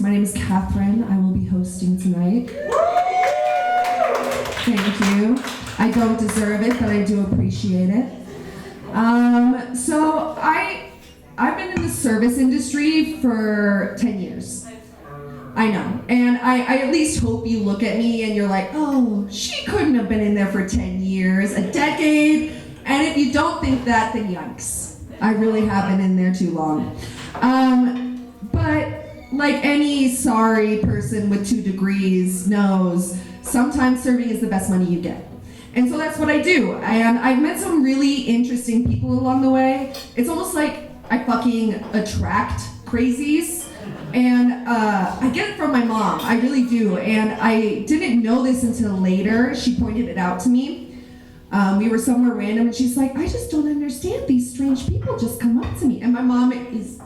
My name is Katherine. I will be hosting tonight. Thank you. I don't deserve it, but I do appreciate it. So I've been in the service industry for 10 years. I know. And I at least hope you look at me and you're like, oh, she couldn't have been in there for 10 years, a decade. And if you don't think that, then yikes. I really have been in there too long. But like any sorry person with 2 degrees knows, sometimes serving is the best money you get. And so that's what I do. And I've met some really interesting people along the way. It's almost like I fucking attract crazies. And I get it from my mom, I really do. And I didn't know this until later. She pointed it out to me. We were somewhere random and she's like, I just don't understand, these strange people just come up to me. And my mom is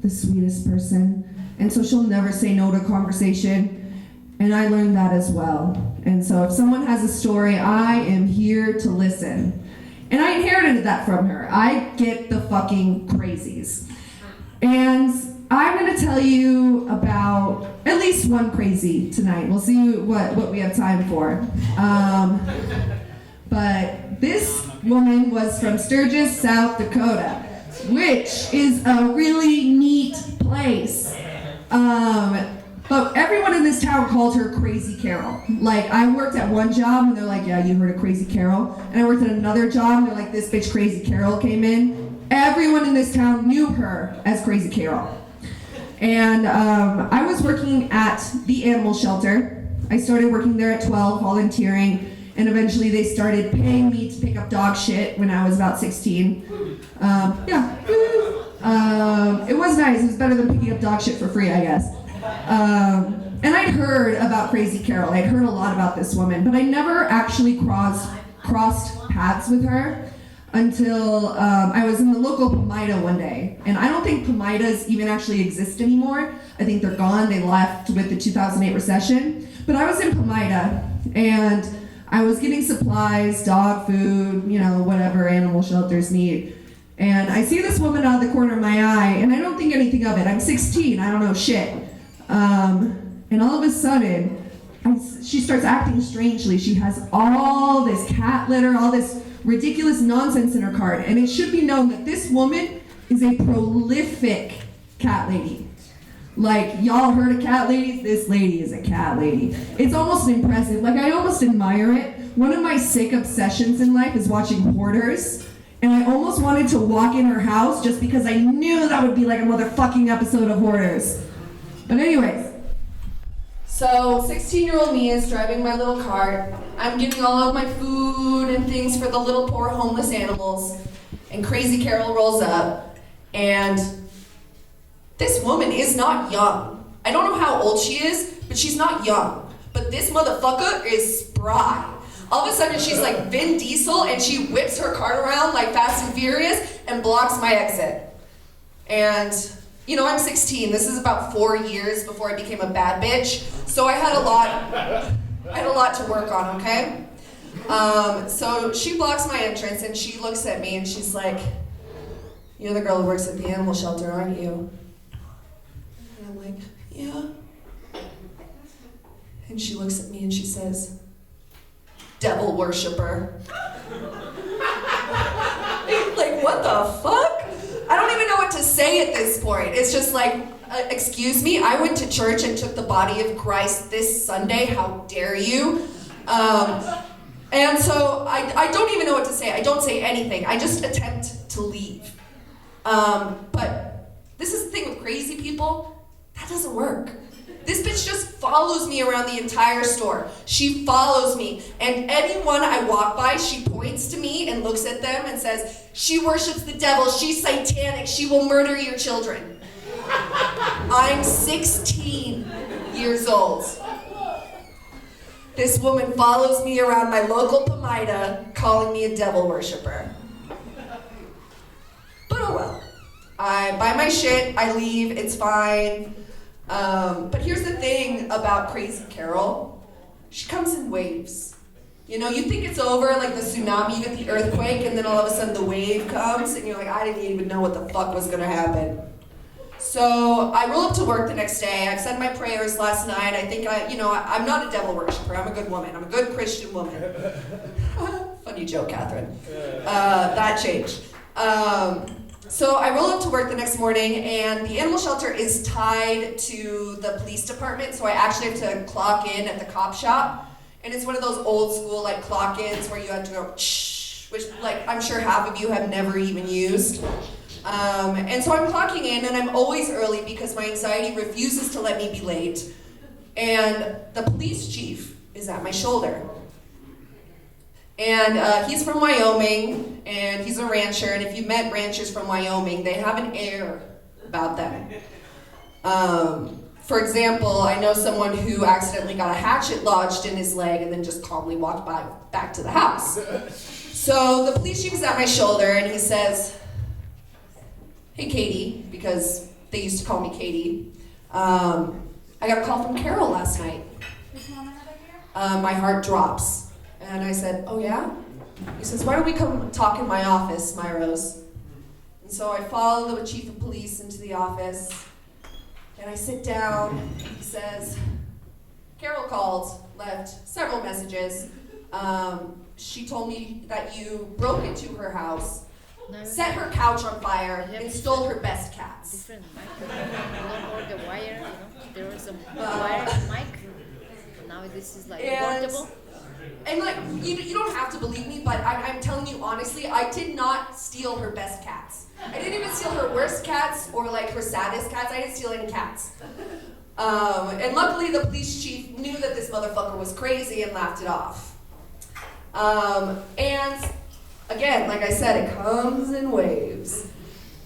the sweetest person. And so she'll never say no to conversation. And I learned that as well. And so if someone has a story, I am here to listen. And I inherited that from her. I get the fucking crazies. And I'm gonna tell you about at least one crazy tonight. We'll see what we have time for. But this woman was from Sturgis, South Dakota, which is a really neat place. But everyone in this town called her Crazy Carol. Like, I worked at one job and they're like, yeah, you heard of Crazy Carol? And I worked at another job and they're like, this bitch Crazy Carol came in. Everyone in this town knew her as Crazy Carol. And I was working at the animal shelter. I started working there at 12, volunteering, and eventually they started paying me to pick up dog shit when I was about 16. It was nice. It was better than picking up dog shit for free, I guess. And I'd heard about Crazy Carol. I'd heard a lot about this woman, but I never actually crossed paths with her until I was in the local Pomaida one day. And I don't think Pomaidas even actually exist anymore. I think they're gone. They left with the 2008 recession. But I was in Pomaida, and I was getting supplies, dog food, whatever animal shelters need. And I see this woman out of the corner of my eye, and I don't think anything of it. I'm 16, I don't know shit. And all of a sudden, she starts acting strangely. She has all this cat litter, all this ridiculous nonsense in her cart. And it should be known that this woman is a prolific cat lady. Like, y'all heard of cat ladies? This lady is a cat lady. It's almost impressive. Like, I almost admire it. One of my sick obsessions in life is watching Hoarders. And I almost wanted to walk in her house just because I knew that would be like a motherfucking episode of Hoarders. But anyways, so 16-year-old me is driving my little cart. I'm getting all of my food and things for the little poor homeless animals. And Crazy Carol rolls up, and this woman is not young. I don't know how old she is, but she's not young. But this motherfucker is spry. All of a sudden, she's like Vin Diesel, and she whips her cart around like Fast and Furious and blocks my exit. And, I'm 16. This is about 4 years before I became a bad bitch. So I had a lot to work on, okay? So she blocks my entrance, and she looks at me, and she's like, you're the girl who works at the animal shelter, aren't you? And I'm like, yeah. And she looks at me, and she says, devil worshiper. Like, what the fuck? I don't even know what to say at this point. It's just like, excuse me, I went to church and took the body of Christ this Sunday. How dare you? And so I don't even know what to say. I don't say anything. I just attempt to leave. But this is the thing with crazy people. That doesn't work. This bitch just follows me around the entire store. She follows me, and anyone I walk by, she points to me and looks at them and says, she worships the devil, she's satanic, she will murder your children. I'm 16 years old. This woman follows me around my local Pomaida, calling me a devil worshiper. But oh well. I buy my shit, I leave, it's fine. But here's the thing about Crazy Carol. She comes in waves. You think it's over, like the tsunami, you get the earthquake, and then all of a sudden the wave comes, and you're like, I didn't even know what the fuck was gonna happen. So I roll up to work the next day. I've said my prayers last night. I think I'm not a devil worshiper. I'm a good woman. I'm a good Christian woman. Funny joke, Katherine. That changed. So I roll up to work the next morning, and the animal shelter is tied to the police department, so I actually have to clock in at the cop shop. And it's one of those old school like clock-ins where you have to go shh, which like I'm sure half of you have never even used. And so I'm clocking in, and I'm always early because my anxiety refuses to let me be late. And the police chief is at my shoulder. And he's from Wyoming, and he's a rancher, and if you've met ranchers from Wyoming, they have an air about them. For example, I know someone who accidentally got a hatchet lodged in his leg and then just calmly walked back to the house. So the police chief is at my shoulder, and he says, "Hey, Katie," because they used to call me Katie. "I got a call from Carol last night." My heart drops. And I said, "Oh yeah?" He says, "Why don't we come talk in my office, Meirose?" And so I follow the chief of police into the office, and I sit down, and he says, "Carol called, left several messages. She told me that you broke into her house, set her couch on fire, and stole her best cats." Different mic, or the wire, there was a wire mic. Now this is like portable. And like, you don't have to believe me, but I'm telling you honestly, I did not steal her best cats. I didn't even steal her worst cats or like her saddest cats. I didn't steal any cats. And luckily the police chief knew that this motherfucker was crazy and laughed it off. And again, like I said, it comes in waves.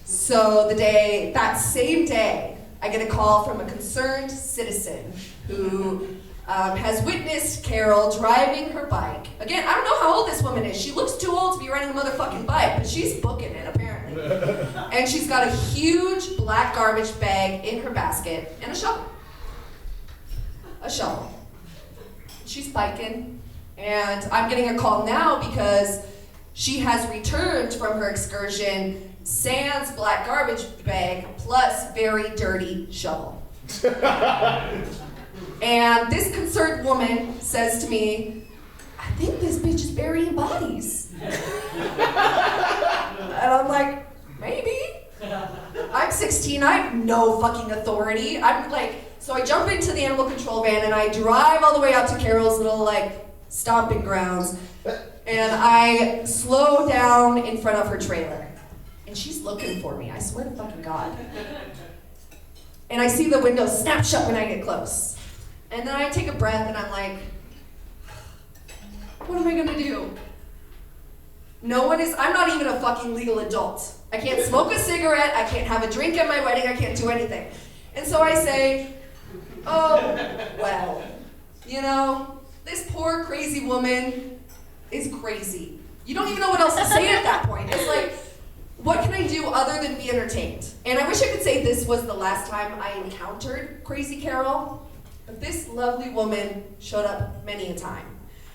So that same day, I get a call from a concerned citizen who has witnessed Carol driving her bike. Again, I don't know how old this woman is. She looks too old to be riding a motherfucking bike, but she's booking it apparently. And she's got a huge black garbage bag in her basket and a shovel. A shovel. She's biking, and I'm getting a call now because she has returned from her excursion sans black garbage bag plus very dirty shovel. And this concerned woman says to me, "I think this bitch is burying bodies." And I'm like, maybe. I'm 16, I have no fucking authority. So I jump into the animal control van and I drive all the way out to Carol's little stomping grounds. And I slow down in front of her trailer. And she's looking for me, I swear to fucking God. And I see the window snap shut when I get close. And then I take a breath and I'm like, what am I gonna do? I'm not even a fucking legal adult. I can't smoke a cigarette, I can't have a drink at my wedding, I can't do anything. And so I say, oh, well, this poor crazy woman is crazy. You don't even know what else to say at that point. It's like, what can I do other than be entertained? And I wish I could say this was the last time I encountered Crazy Carol, but this lovely woman showed up many a time.